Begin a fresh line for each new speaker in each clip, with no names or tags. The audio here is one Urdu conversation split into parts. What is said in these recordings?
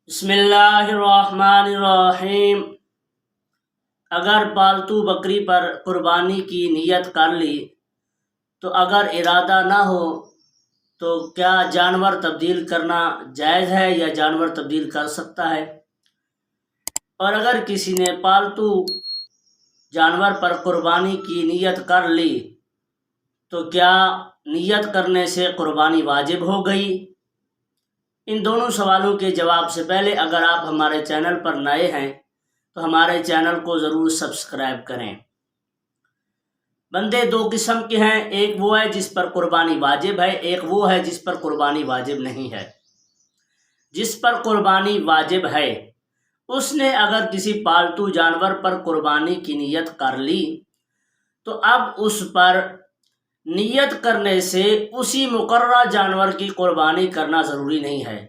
بسم اللہ الرحمن الرحیم۔ اگر پالتو بکری پر قربانی کی نیت کر لی تو اگر ارادہ نہ ہو تو کیا جانور تبدیل کرنا جائز ہے یا جانور تبدیل کر سکتا ہے؟ اور اگر کسی نے پالتو جانور پر قربانی کی نیت کر لی تو کیا نیت کرنے سے قربانی واجب ہو گئی؟ ان دونوں سوالوں کے جواب سے پہلے اگر آپ ہمارے چینل پر نئے ہیں تو ہمارے چینل کو ضرور سبسکرائب کریں۔ بندے دو قسم کے ہیں، ایک وہ ہے جس پر قربانی واجب ہے، ایک وہ ہے جس پر قربانی واجب نہیں ہے۔ جس پر قربانی واجب ہے اس نے اگر کسی پالتو جانور پر قربانی کی نیت کر لی تو اب اس پر نیت کرنے سے اسی مقررہ جانور کی قربانی کرنا ضروری نہیں ہے۔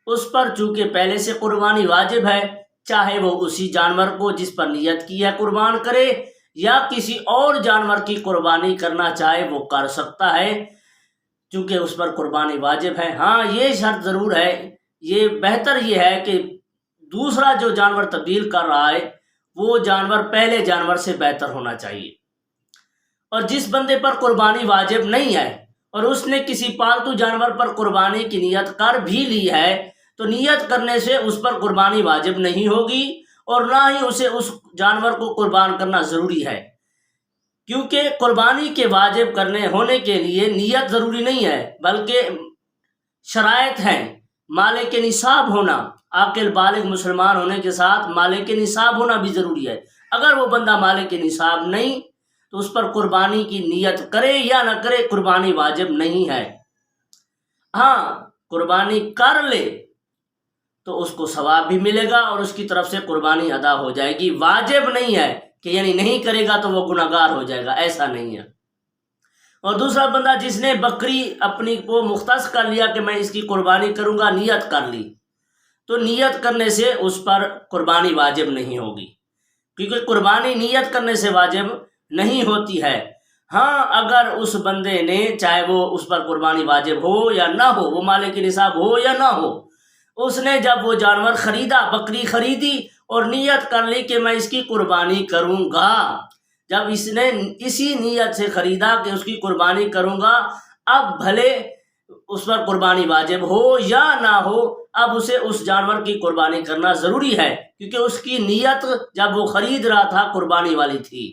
اس پر چونکہ پہلے سے قربانی واجب ہے، چاہے وہ اسی جانور کو جس پر نیت کی ہے قربان کرے یا کسی اور جانور کی قربانی کرنا چاہے وہ کر سکتا ہے، چونکہ اس پر قربانی واجب ہے۔ ہاں، یہ شرط ضرور ہے، یہ بہتر یہ ہے کہ دوسرا جو جانور تبدیل کر رہا ہے وہ جانور پہلے جانور سے بہتر ہونا چاہیے۔ اور جس بندے پر قربانی واجب نہیں ہے اور اس نے کسی پالتو جانور پر قربانی کی نیت کر بھی لی ہے تو نیت کرنے سے اس پر قربانی واجب نہیں ہوگی اور نہ ہی اسے اس جانور کو قربان کرنا ضروری ہے، کیونکہ قربانی کے واجب کرنے ہونے کے لیے نیت ضروری نہیں ہے بلکہ شرائط ہیں۔ مالک نصاب ہونا، عاقل بالغ مسلمان ہونے کے ساتھ مالک نصاب ہونا بھی ضروری ہے۔ اگر وہ بندہ مالک نصاب نہیں تو اس پر قربانی کی نیت کرے یا نہ کرے قربانی واجب نہیں ہے۔ ہاں، قربانی کر لے تو اس کو ثواب بھی ملے گا اور اس کی طرف سے قربانی ادا ہو جائے گی۔ واجب نہیں ہے کہ یعنی نہیں کرے گا تو وہ گناہگار ہو جائے گا، ایسا نہیں ہے۔ اور دوسرا بندہ جس نے بکری اپنی کو مختص کر لیا کہ میں اس کی قربانی کروں گا، نیت کر لی، تو نیت کرنے سے اس پر قربانی واجب نہیں ہوگی، کیونکہ قربانی نیت کرنے سے واجب نہیں ہوتی ہے۔ ہاں، اگر اس بندے نے چاہے وہ اس پر قربانی واجب ہو یا نہ ہو، وہ مالک نصاب ہو یا نہ ہو، اس نے جب وہ جانور خریدا، بکری خریدی اور نیت کر لی کہ میں اس کی قربانی کروں گا، جب اس نے اسی نیت سے خریدا کہ اس کی قربانی کروں گا، اب بھلے اس پر قربانی واجب ہو یا نہ ہو، اب اسے اس جانور کی قربانی کرنا ضروری ہے، کیونکہ اس کی نیت جب وہ خرید رہا تھا قربانی والی تھی۔